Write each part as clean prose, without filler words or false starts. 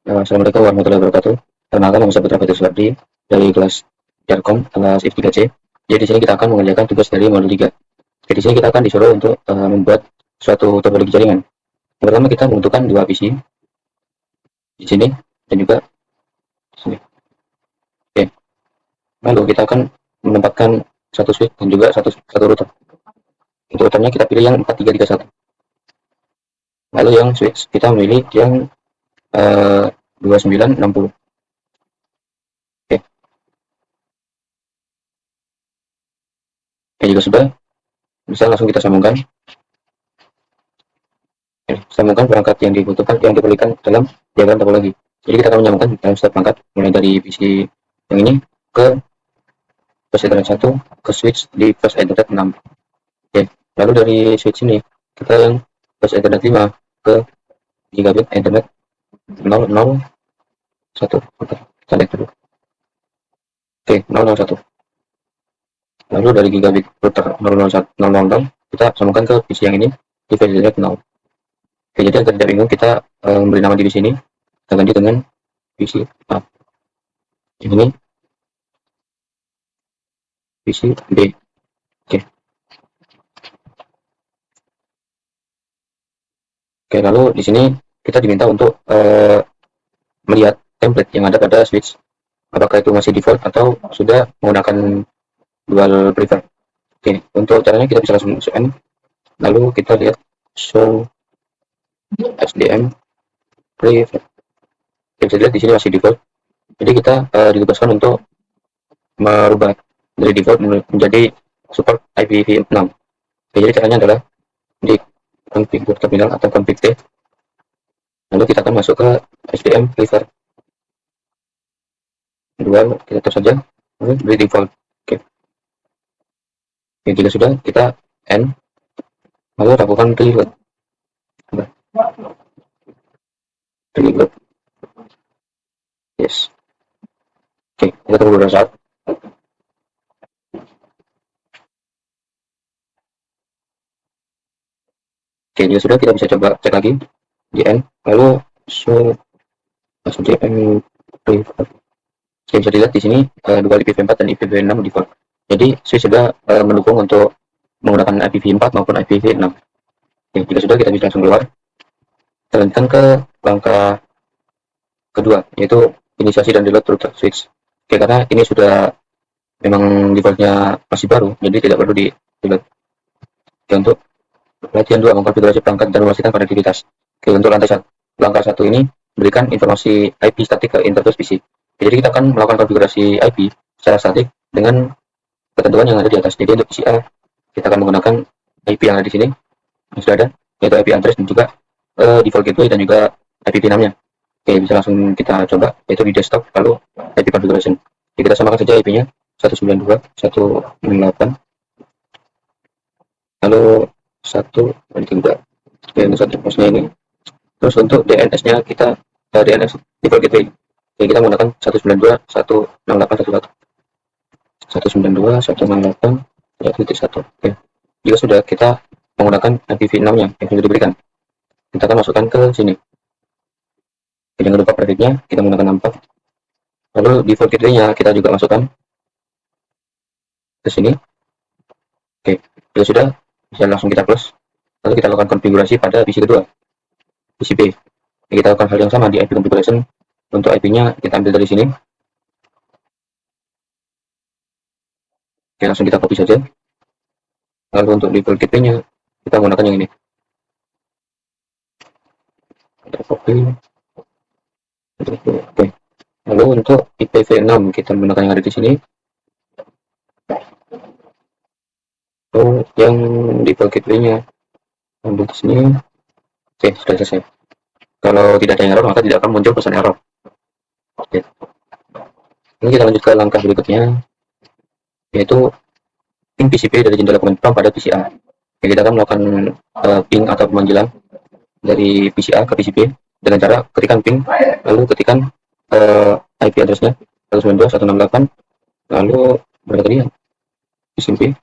Assalamualaikum warahmatullahi wabarakatuh. Perkenalkan, nama saya Putra Fatir Suwardi dari kelas Jarkom kelas F3C. Jadi di sini kita akan mengerjakan tugas dari modul 3. Jadi di sini kita akan disuruh untuk membuat suatu topologi jaringan. Yang pertama kita membutuhkan dua PC di sini dan juga di sini. Oke. Lalu kita akan menempatkan satu switch dan juga satu router. Untuk routernya kita pilih yang 4331. Lalu yang switch kita memilih yang 2960. Oke. Oke, jika sudah bisa langsung kita sambungkan. Sambungkan perangkat yang dibutuhkan yang diperlukan dalam diagram topologi. Jadi kita akan menyambungkan dalam setiap perangkat mulai dari PC yang ini ke bus Ethernet 1 ke switch di bus Ethernet 6. Oke. Lalu dari switch ini kita yang bus Ethernet 5 ke gigabit Ethernet 001. Kita lihat dulu. Oke, 001. Lalu dari gigabit router 001 kita sambungkan ke PC yang ini di bus Ethernet 0. Oke, jadi agar tidak bingung kita memberi nama di sini kita ganti dengan PC A. Ini PC B. Oke. Oke, lalu di sini kita diminta untuk melihat template yang ada pada switch. Apakah itu masih default atau sudah menggunakan dual prefer. Oke, untuk caranya kita bisa langsung masuk N. Lalu kita lihat show SDM prefer. Kita bisa lihat di sini masih default. Jadi kita ditugaskan untuk merubah dari default menjadi support IPv6. Oke, jadi caranya adalah di configure terminal atau config T. Lalu kita akan masuk ke SDM prefer. Dual kita tulis saja. Lalu beri default. Oke. Oke, jika sudah kita N. Lalu lakukan reload. Reload. Yes. Oke, kita tunggu beberapa saat. Oke, jika sudah kita bisa coba cek lagi di N. Lalu show SDM prefer. Oke, bisa dilihat di sini dua IPv4 dan IPv6 default. Jadi switch sudah mendukung untuk menggunakan IPv4 maupun IPv6. Oke, jika sudah kita bisa langsung keluar. Kita lanjutkan ke langkah kedua, yaitu inisiasi dan reload router switch. Oke, karena ini sudah memang defaultnya masih baru, jadi tidak perlu di reload. Oke, untuk latihan 2 mengkonfigurasi perangkat dan memastikan konektivitas. Oke, untuk langkah 1 ini berikan informasi IP statik ke interface PC. Jadi kita akan melakukan konfigurasi IP secara statik dengan ketentuan yang ada di atas. Jadi untuk PC A kita akan menggunakan IP yang ada di sini yang sudah ada, yaitu IP address dan juga default gateway dan juga IPv6-nya. Oke, bisa langsung kita coba, yaitu di desktop, lalu IP configuration. Jadi kita samakan saja IP-nya 192.168, lalu 1.3. Oke, untuk satu hostnya ini. Terus untuk DNS-nya kita DNS default gateway. Jadi kita menggunakan 192.168.1.1. 192.168.1.1. Oke. Jika sudah kita menggunakan IPv6-nya yang sudah diberikan, kita akan masukkan ke sini. Jangan lupa prefix-nya kita menggunakan 64. Lalu default gateway-nya kita juga masukkan ke sini. Oke, jika sudah bisa langsung kita close. Lalu kita lakukan konfigurasi pada PC kedua, PC B. Kita lakukan hal yang sama di IP configuration. Untuk IP-nya kita ambil dari sini. Oke, langsung kita copy saja. Lalu untuk default gateway-nya kita menggunakan yang ini. Kita copy. Oke. Lalu untuk IPv6 kita menggunakan yang ada di sini. Lalu yang default gateway-nya ambil di sini. Oke, sudah selesai. Kalau tidak ada yang error, maka tidak akan muncul pesan error. Oke. Ini kita lanjut ke langkah berikutnya, yaitu ping PCP dari jendela command prompt pada PC A. Jadi kita akan melakukan ping atau pemanggilan dari PC A ke PCP dengan cara ketikkan ping, lalu ketikkan IP address-nya 192.168, lalu berapa tadi ya? SMP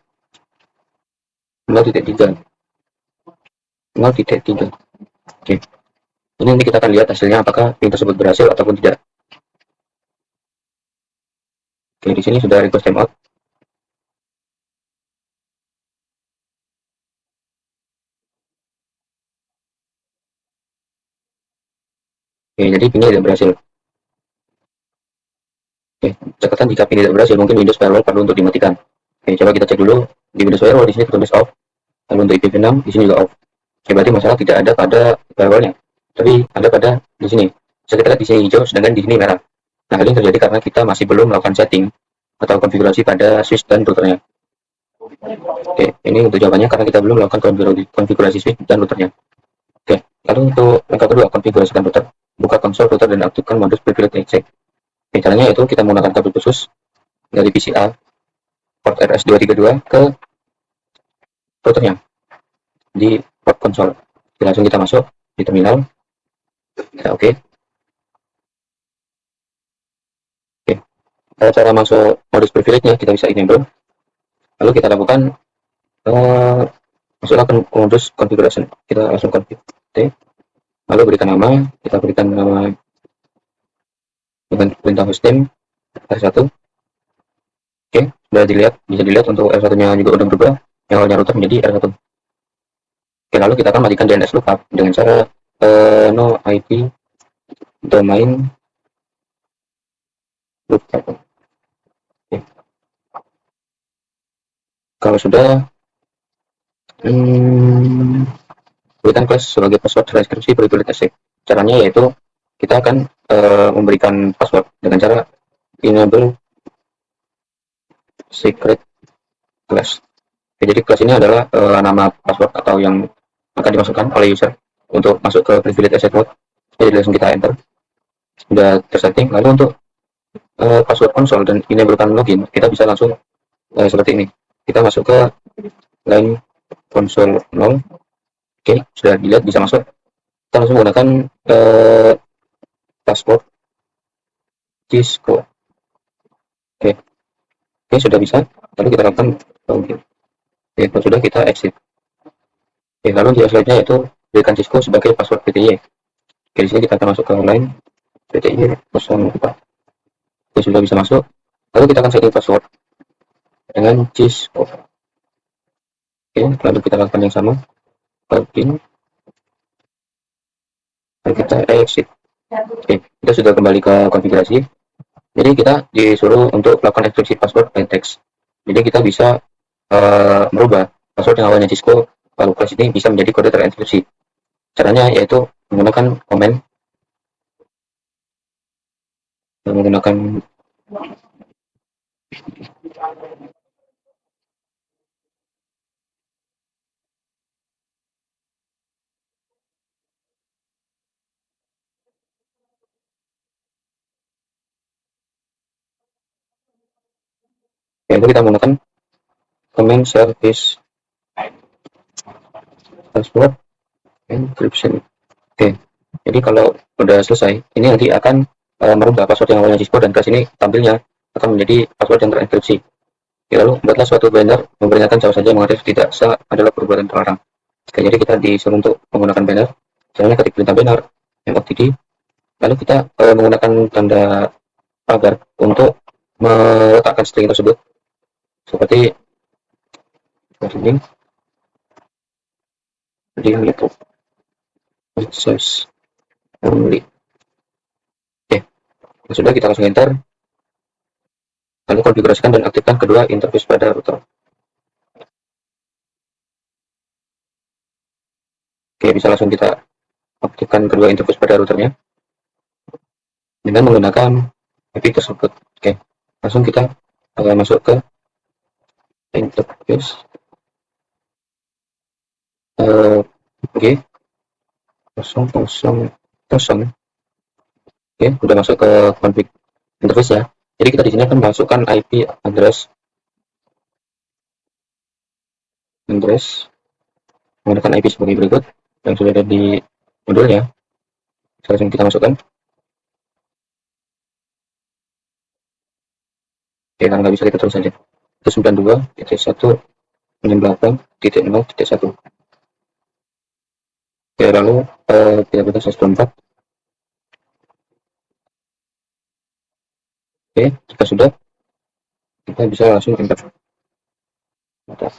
0.3. 0.3. Oke. Ini nanti kita akan lihat hasilnya apakah ping tersebut berhasil ataupun tidak. Oke, di sini sudah request timeout. Oke, jadi pingnya tidak berhasil. Oke, catatan jika ping tidak berhasil, mungkin Windows Firewall perlu untuk dimatikan. Oke, coba kita cek dulu di Windows Firewall. Di sini tertulis off. Lalu untuk IPv6 di sini juga off. Oke, berarti masalah tidak ada pada firewallnya, tapi ada pada di sini. Bisa kita lihat di sini hijau, sedangkan di sini merah. Nah, hal ini terjadi karena kita masih belum melakukan setting atau konfigurasi pada switch dan routernya. Oke, ini untuk jawabannya karena kita belum melakukan konfigurasi switch dan routernya. Oke, lalu untuk langkah kedua, konfigurasikan router. Buka konsol router dan aktifkan modus privilege exec. Oke, caranya yaitu kita menggunakan kabel khusus dari PCA port RS232 ke routernya di port konsol. Oke, langsung kita masuk di terminal. Kita oke. Oke, cara masuk modus privilege-nya kita bisa enable. Lalu kita lakukan masuklah ke modus configuration. Kita langsung config. Oke. Lalu berikan nama, kita berikan nama dengan perintah hosting R1. Oke, sudah dilihat, bisa dilihat untuk R1-nya juga udah berubah, yang awalnya router menjadi R1. Oke, lalu kita akan matikan DNS lookup dengan cara no IP domain lookup. Oke. Kalau sudah, berikan class sebagai password transkripsi privilege access. Caranya yaitu kita akan memberikan password dengan cara enable secret class. Oke, jadi class ini adalah nama password atau yang akan dimasukkan oleh user untuk masuk ke privilege access mode. Jadi langsung kita enter. Sudah tersetting. Lalu untuk password konsol dan enablekan login, kita bisa langsung seperti ini. Kita masuk ke line konsol 0. Oke, sudah dilihat bisa masuk. Kita langsung menggunakan password Cisco. Oke, sudah bisa. Lalu kita lakukan login. Oke, kalau sudah kita exit. Oke, lalu di selanjutnya yaitu berikan Cisco sebagai password PTY. Oke, di sini kita akan masuk ke line PTY 04. Oke, sudah bisa masuk. Lalu kita akan setting password dengan Cisco. Oke, lalu kita lakukan yang sama. Login. Dan kita exit. Oke, kita sudah kembali ke konfigurasi. Jadi kita disuruh untuk melakukan enkripsi password plain text. Jadi kita bisa merubah password yang awalnya Cisco lalu class ini bisa menjadi kode terenkripsi. Caranya yaitu menggunakan komen, menggunakan yaitu kita menggunakan comment service password encryption. Oke, jadi kalau sudah selesai, ini nanti akan merubah password yang awalnya Cisco dan class ini tampilnya akan menjadi password yang terenkripsi. Oke, lalu buatlah suatu banner memperingatkan siapa saja yang tidak sah adalah perbuatan terlarang. Oke, jadi kita disuruh untuk menggunakan banner. Caranya ketik perintah banner yang OTD, lalu kita menggunakan tanda pagar untuk meletakkan string tersebut seperti ini di YouTube access only. Oke, sudah kita langsung enter, lalu konfigurasikan dan aktifkan kedua interface pada router. Oke, bisa langsung kita aktifkan kedua interface pada routernya dengan menggunakan IP tersebut. Oke, langsung kita masuk ke interface. Oke, 000. Oke, udah masuk ke config interface ya. Jadi kita di sini akan masukkan IP address menggunakan IP sebagai berikut yang sudah ada di modulnya. Langsung kita masukkan. Oke, kalau nggak bisa kita terus saja. 92.168.0.1. Oke, lalu kita buka S24. Oke, jika sudah, kita bisa langsung enter atas.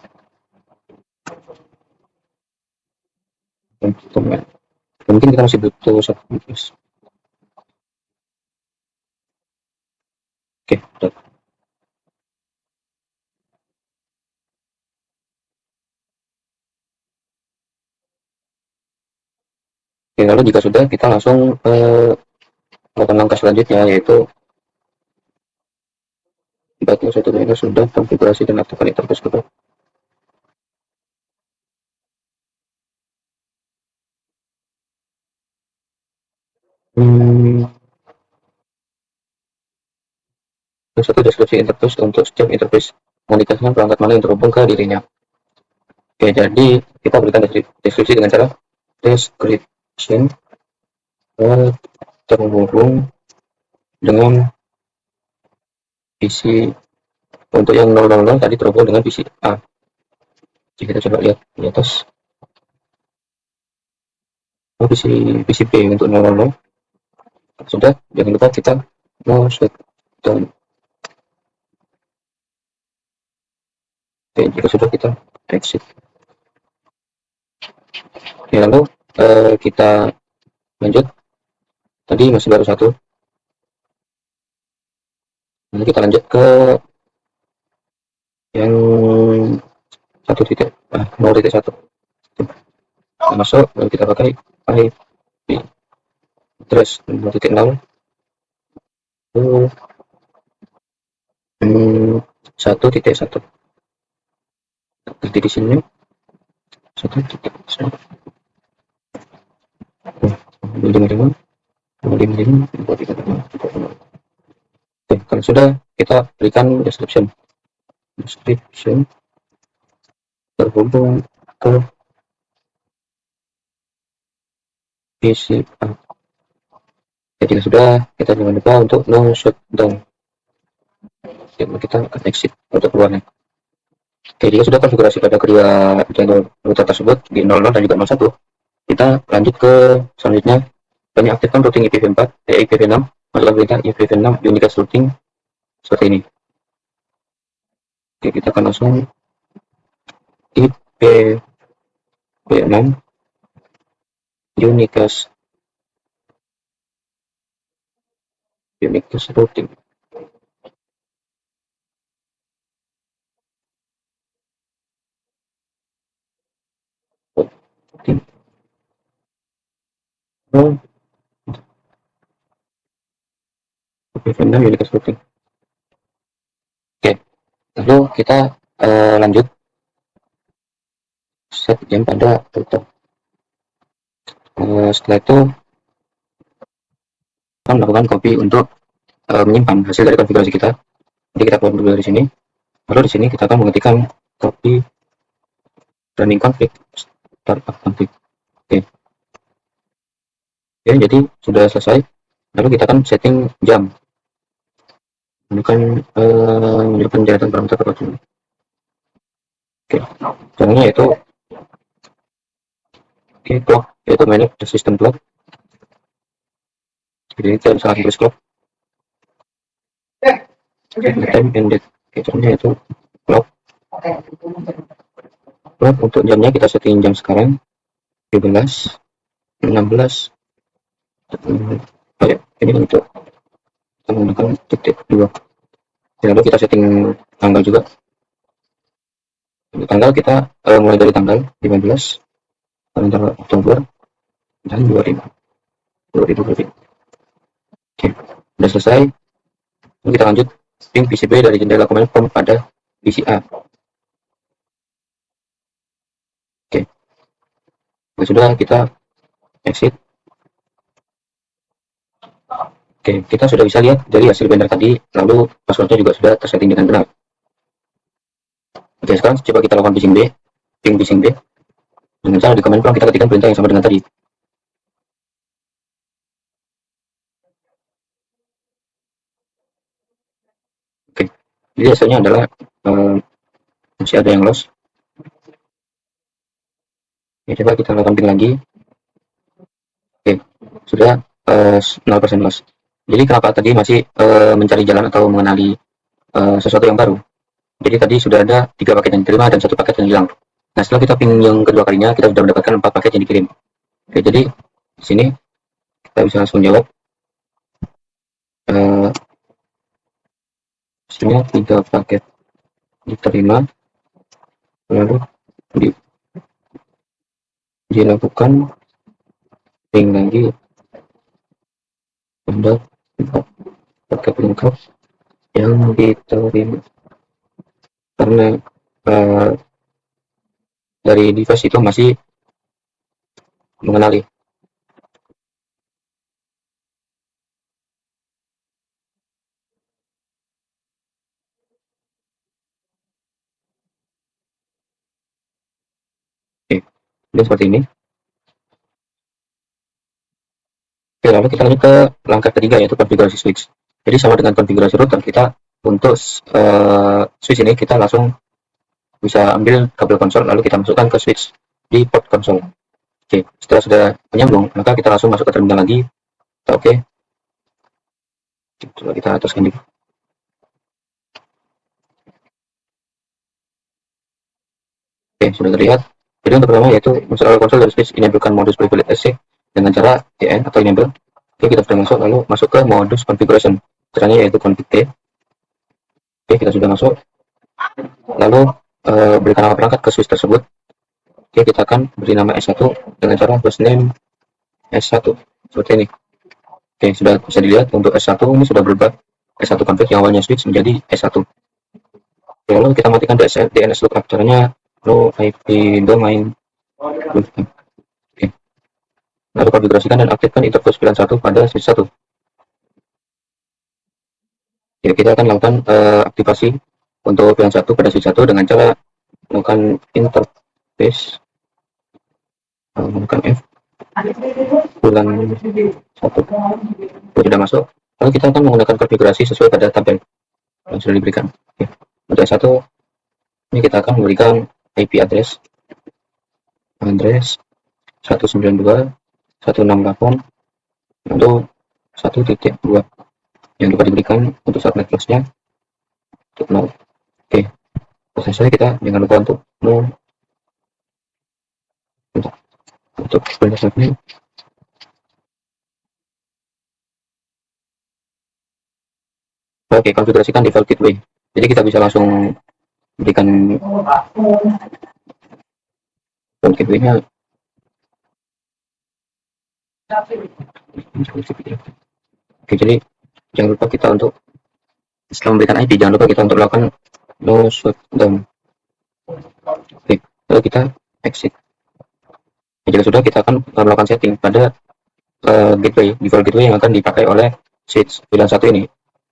Mungkin kita masih butuh satu. Oke, udah. Oke, lalu jika sudah, kita langsung melakukan langkah selanjutnya, yaitu batu satu ini sudah konfigurasi dan aktifkan interface kita. Hmm, yang satu deskripsi interface untuk setiap interface mengindikasikan perangkat mana yang terhubung ke dirinya. Oke, jadi kita berikan deskripsi dengan cara description terhubung dengan PC. Untuk yang 000 tadi terhubung dengan PC A. Jadi kita coba lihat di atas. Oh, PC B untuk 000. Sudah, jangan lupa kita mau shutdown. Oke, jika sudah kita exit. Oke, lalu kita lanjut. Tadi masih baru satu. Lalu kita lanjut ke yang 0.1. Kita masuk, lalu kita pakai IP address 0.0 1.1. Nanti di sini 1.1. Oke, kalau sudah, kita berikan description terhubung ke PC A. Jadi sudah, kita jangan lupa untuk no shutdown. Kita akan exit untuk keluarnya. Oke, jika sudah konfigurasi pada kedua channel router tersebut di 00 dan juga 01, kita lanjut ke selanjutnya. Kami aktifkan routing IPv4, IPv6, adalah perintah IPv6 unicast routing seperti ini. Oke, kita akan langsung IPv6 unicast routing. IPv6 unicast routing. Oke, lalu kita lanjut set jam pada router. Setelah itu kita melakukan copy untuk menyimpan hasil dari konfigurasi kita. Jadi kita keluar dulu dari sini. Lalu di sini kita akan mengetikkan copy running config startup config. Oke. Oke, jadi sudah selesai. Lalu kita akan setting jam. Menunjukkan deretan parameter tertentu. Oke. Caranya yaitu clock, yaitu manage the system clock. Jadi kita bisa tulis clock. Time and date. Oke, caranya yaitu clock. Clock untuk jamnya kita setting jam sekarang 17, 16. Oh ya, ini untuk kita menggunakan titik 2. Lalu kita setting tanggal juga. Untuk tanggal kita mulai dari tanggal 15 tanggal Oktober dan 2020. Oke, sudah selesai. Lalu kita lanjut ping PCB dari jendela command prompt pada PC A. Oke, sudah kita exit. Oke, kita sudah bisa lihat dari hasil banner tadi, lalu passwordnya juga sudah tersetting dengan benar. Oke, sekarang coba kita lakukan ping phishing B. Dengan cara di command prompt kita ketikkan perintah yang sama dengan tadi. Oke, jadi hasilnya adalah masih ada yang lost. Oke, coba kita lakukan ping lagi. Oke, sudah 0% loss. Jadi kenapa tadi masih mencari jalan atau mengenali sesuatu yang baru? Jadi tadi sudah ada 3 paket yang diterima dan 1 paket yang hilang. Nah, setelah kita ping yang kedua kalinya, kita sudah mendapatkan 4 paket yang dikirim. Oke, jadi di sini kita bisa langsung jawab. Eh, Hasilnya 3 paket diterima, lalu di- dilakukan ping lagi pada 4 paket lengkap yang diterima. Karena eh, dari device itu masih mengenali. Oke, jadi seperti ini. Oke, lalu kita lanjut ke langkah ketiga, yaitu konfigurasi switch. Jadi sama dengan konfigurasi router, kita untuk switch ini kita langsung bisa ambil kabel konsol lalu kita masukkan ke switch di port konsol. Oke, setelah sudah menyambung, maka kita langsung masuk ke terminal lagi. Oke, coba kita ataskan dulu. Oke, sudah terlihat. Jadi untuk pertama yaitu install konsol dari switch, enablekan modus privilege SC dengan cara EN atau enable. Oke, kita sudah masuk, lalu masuk ke modus configuration. Caranya yaitu config T. Oke, kita sudah masuk. Lalu berikan nama perangkat ke switch tersebut. Oke, kita akan beri nama S1 dengan cara hostname S1 seperti ini. Oke, sudah bisa dilihat untuk S1 ini sudah berubah. S1 config yang awalnya switch menjadi S1. Oke, lalu kita matikan DNS lookup. Caranya no IP domain. Oke, lalu konfigurasikan dan aktifkan interface VLAN 1 pada switch 1. Oke, kita akan lakukan aktivasi untuk VLAN 1 pada switch 1 dengan cara melakukan interface menggunakan F bulan 1 sudah masuk. Lalu kita akan menggunakan konfigurasi sesuai pada tabel yang sudah diberikan. Oke. Untuk S1 ini kita akan memberikan IP address 192.168 untuk 1.2 yang dapat diberikan untuk subnet fluxnya untuk 0. Oke, selesai. Kita jangan lupa untuk untuk penjelasannya. Oke, konfigurasikan default gateway. Jadi kita bisa langsung berikan default gateway-nya. Oke, jadi jangan lupa kita untuk setelah memberikan IP, jangan lupa kita untuk melakukan no shutdown. Oke, lalu kita exit. Jika sudah, kita akan melakukan setting pada gateway, default gateway yang akan dipakai oleh switch VLAN 1 ini.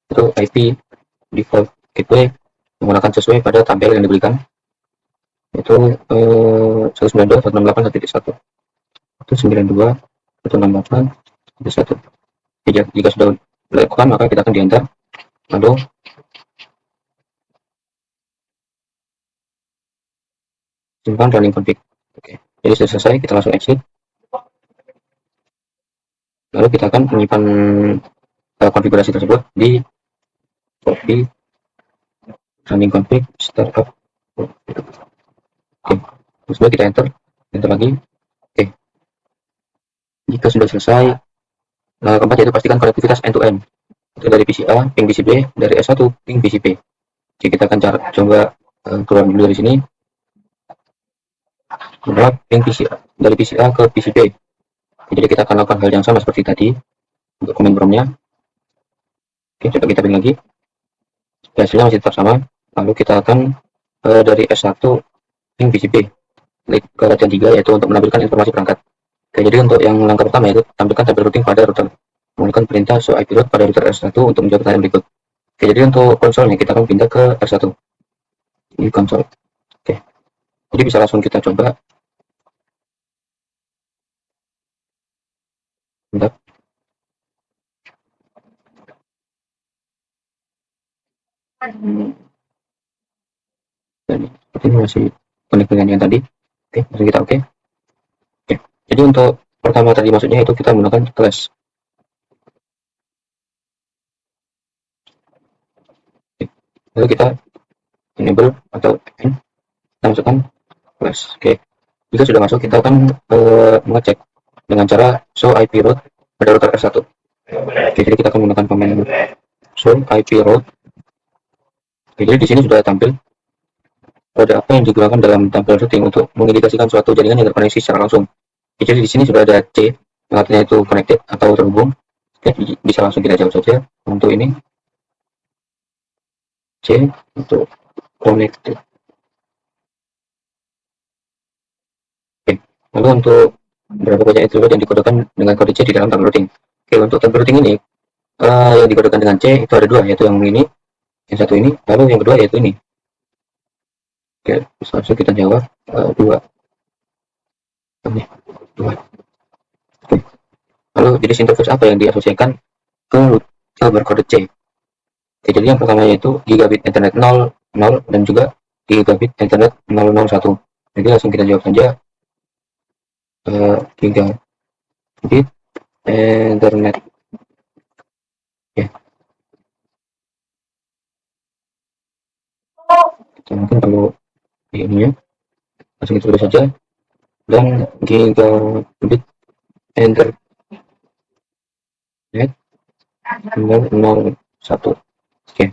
Itu IP default gateway menggunakan sesuai pada tabel yang diberikan, yaitu 192.168.1. 192.168.1. Jika sudah dilakukan, maka kita akan di-enter. Lalu simpan running config. Oke, jadi sudah selesai, kita langsung exit. Lalu kita akan menyimpan konfigurasi tersebut di copy running config startup. Oke, terus kita enter lagi. Oke, jika sudah selesai, keempat yaitu pastikan konektivitas end to end. Itu dari PC A ping PC B, dari S1 ping PC B. Oke, kita akan coba keluar dulu dari sini. Keluar ping PC A, dari PC A ke PC B. Oke, jadi kita akan lakukan hal yang sama seperti tadi untuk command prompt-nya. Oke, coba kita ping lagi. Hasilnya masih tetap sama. Lalu kita akan dari S1 ping PC B. Klik ke latihan 3 yaitu untuk menampilkan informasi perangkat. Oke, jadi untuk yang langkah pertama yaitu tampilkan tabel routing pada router. Menggunakan perintah show IP route pada router R1 untuk menjawab pertanyaan berikut. Oke, jadi untuk konsolnya kita akan pindah ke R1. Ini konsol. Oke, jadi bisa langsung kita coba. Bentar. Dan seperti ini masih connect dengan yang tadi. Oke, langsung kita oke. Oke, jadi untuk pertama tadi maksudnya itu kita menggunakan class. Lalu kita enable atau kita masukkan class. Oke, jika sudah masuk kita akan mengecek dengan cara show IP route pada router R1. Oke, jadi kita akan menggunakan command show IP route. Oke, jadi di sini sudah tampil pada apa yang digunakan dalam tampil routing untuk mengindikasikan suatu jaringan yang terkoneksi secara langsung. Oke, jadi di sini sudah ada C, yang artinya itu connected atau terhubung. Oke, bisa langsung kita jawab saja untuk ini. C untuk connected. Oke, lalu untuk berapa banyak introvert yang dikodekan dengan kode C di dalam tabel routing. Oke, untuk tabel routing ini yang dikodekan dengan C itu ada dua, yaitu yang ini, yang satu ini, lalu yang kedua yaitu ini. Oke, langsung kita jawab dua. Ini dua. Oke. Lalu jenis interface apa yang diasosiasikan ke berkode C? Oke, jadi yang pertama yaitu gigabit internet 00 dan juga gigabit internet 001. Jadi langsung kita jawab saja gigabit internet. Ya, kita mungkin perlu ini ya. Langsung kita tulis saja dan gigabit internet 001. Oke.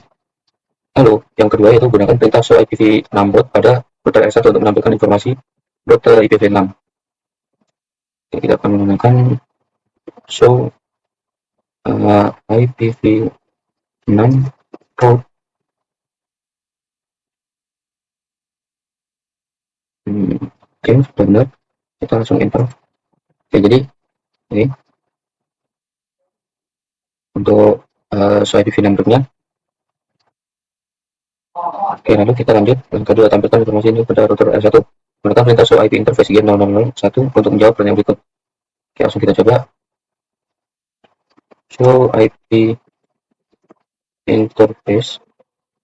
Lalu yang kedua yaitu gunakan perintah show IPv6 route pada router R1 untuk menampilkan informasi rute IPv6. Oke, kita akan menggunakan show IPv6 route. Oke, benar. Kita langsung enter. Oke, jadi ini untuk show IPv6 route-nya. Oke, lalu kita lanjut. Yang kedua, tampilkan informasi ini pada router R1. Gunakan perintah show IP interface G0001 untuk menjawab pertanyaan berikut. Oke, langsung kita coba. Show IP interface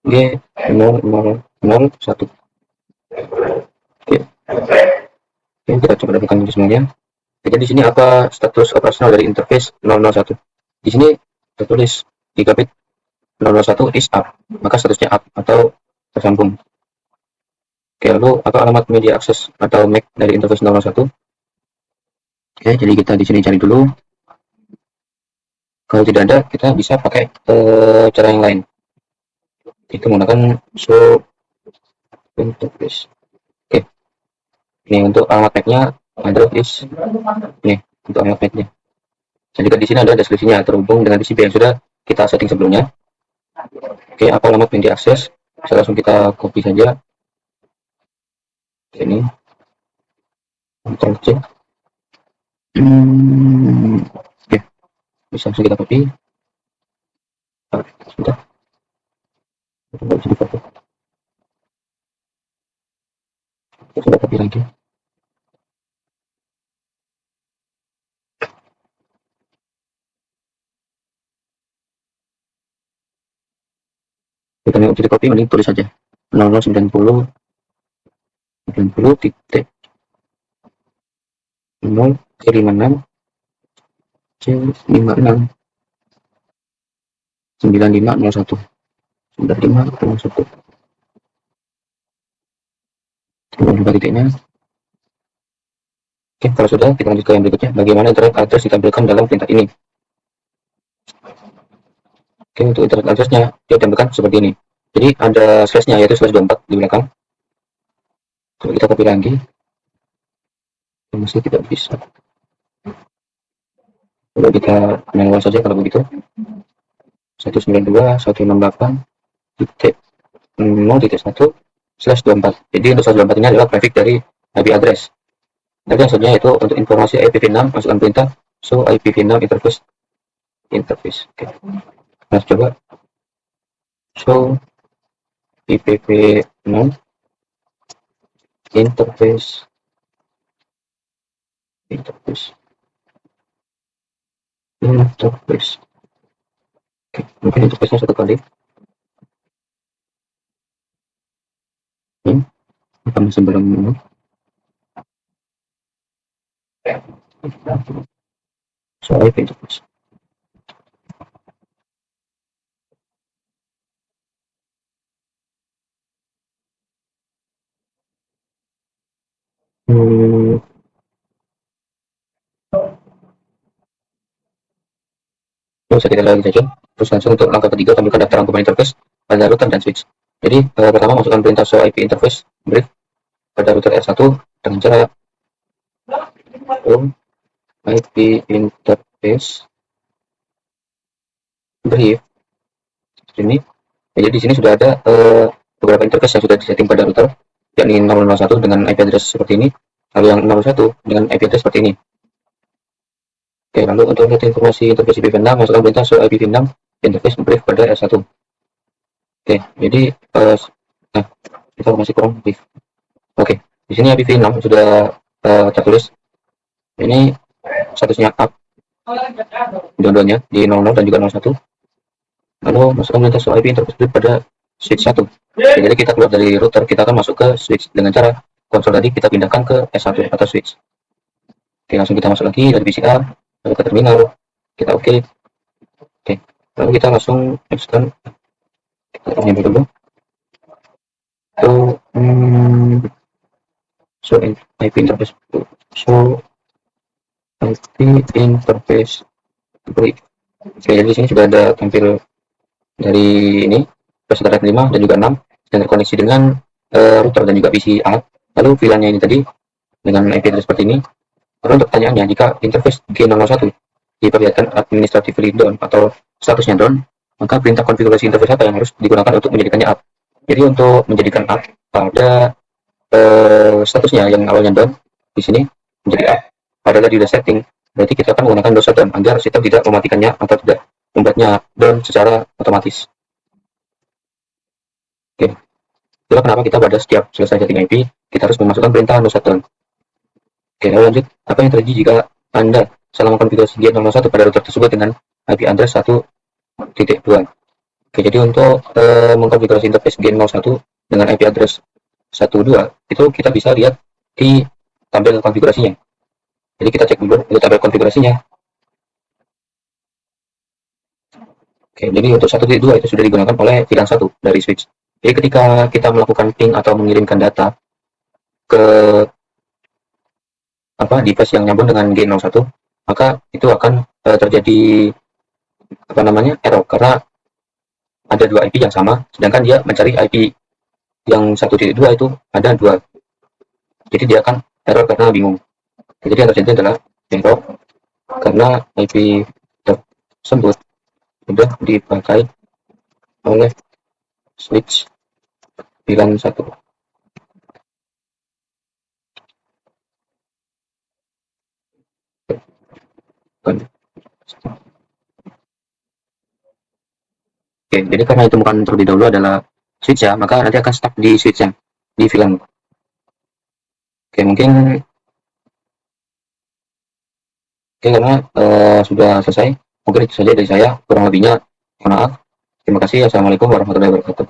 G001. Oke, kita coba dapatkan ini semuanya. Jadi di sini apa status operasional dari interface 001? Di sini tertulis gigabit 001 is up, maka statusnya up atau tersambung. Oke, lalu apa alamat media akses atau MAC dari interface 001? Oke, jadi kita di sini cari dulu. Kalau tidak ada, kita bisa pakai cara yang lain. Itu menggunakan show interface. Oke, ini untuk alamat MAC-nya address is ini untuk alamat MAC-nya. Jadi di sini ada deskripsinya terhubung dengan TCP yang sudah kita setting sebelumnya. Oke, apa alamat media akses? Bisa langsung kita copy saja. Ini Ctrl C. Oke, bisa langsung kita copy. Sudah. Bisa di copy. Kita copy lagi. Kita mau jadi copy, mending tulis saja 0090 90 titik 0 ke 56 C 56 9501 9501. Kemudian buka titiknya. Oke, kalau sudah kita lanjut ke yang berikutnya. Bagaimana internet address ditampilkan dalam perintah ini? Oke, untuk internet address-nya dia tampilkan seperti ini. Jadi ada slash-nya yaitu slash 24 di belakang. Kalau kita copy lagi, masih tidak bisa. Coba kita manual saja kalau begitu. 192.168 titik 0.1 slash 24. Jadi untuk slash 24 ini adalah prefix dari IP address. Tapi maksudnya itu untuk informasi IPv6 masukkan perintah show IPv6 interface. Oke. Nah, coba show IPv6 interface interface. Oke, mungkin interface-nya satu kali. Apa sebelum ini? So IP interface. Hmm, bisa kita lagi saja. Terus langsung untuk langkah ketiga, tampilkan daftar rangkuman interface pada router dan switch. Jadi pertama masukkan perintah show IP interface brief pada router R1 dengan cara IP interface brief ini. Ya, jadi di sini sudah ada beberapa interface yang sudah disetting pada router, yakni 001 dengan IP address seperti ini, lalu yang 01 dengan IP address seperti ini. Oke, lalu untuk melihat informasi interface IPv6, masukkan perintah show IPv6 interface brief pada R1. Oke, jadi nah, informasi kurang brief. Oke, di sini IPv6 sudah tertulis. Ini statusnya up, dua-duanya di 00 dan juga 01. Lalu masukkan perintah show IP interface brief pada switch 1. Oke, jadi kita keluar dari router, kita akan masuk ke switch dengan cara konsol tadi kita pindahkan ke S1 atau switch. Oke, langsung kita masuk lagi dari VCR, lalu ke terminal, kita oke. Oke, lalu kita langsung extend, kita enable dulu. So, so IP interface, so IP interface brief. Oke, jadi di sini sudah ada tampil dari ini peserta 5 dan juga 6 yang terkoneksi dengan router dan juga PCI. Lalu VLAN-nya ini tadi dengan IP address seperti ini. Lalu untuk pertanyaannya, jika interface G001 diperlihatkan administratively down atau statusnya down, maka perintah konfigurasi interface apa yang harus digunakan untuk menjadikannya up? Jadi untuk menjadikan up pada statusnya yang awalnya down, di sini menjadi up pada di setting, berarti kita akan menggunakan dosa down agar sistem tidak mematikannya atau tidak membuatnya down secara otomatis. Oke, itulah kenapa kita pada setiap selesai setting IP, kita harus memasukkan perintah no shutdown. Oke, lalu lanjut. Apa yang terjadi jika Anda salah mengkonfigurasi G001 pada router tersebut dengan IP address 1.2? Oke, jadi untuk mengkonfigurasi interface G01 dengan IP address 12, itu kita bisa lihat di tampil konfigurasinya. Jadi kita cek dulu untuk tampil konfigurasinya. Oke, jadi untuk 1.2 itu sudah digunakan oleh VLAN 1 dari switch. Jadi ketika kita melakukan ping atau mengirimkan data ke device yang nyambung dengan G01, maka itu akan terjadi error karena ada dua IP yang sama, sedangkan dia mencari IP yang 1.2 itu ada dua. Jadi dia akan error karena bingung. Jadi yang terjadi adalah error karena IP tersebut sudah dipakai oleh switch VLAN 1. Oke, jadi karena itu bukan terlebih dahulu adalah switch ya, maka nanti akan stuck di switch yang di VLAN. Oke, mungkin karena sudah selesai, mungkin itu saja dari saya. Kurang lebihnya, mohon maaf. Terima kasih. Assalamualaikum warahmatullahi wabarakatuh.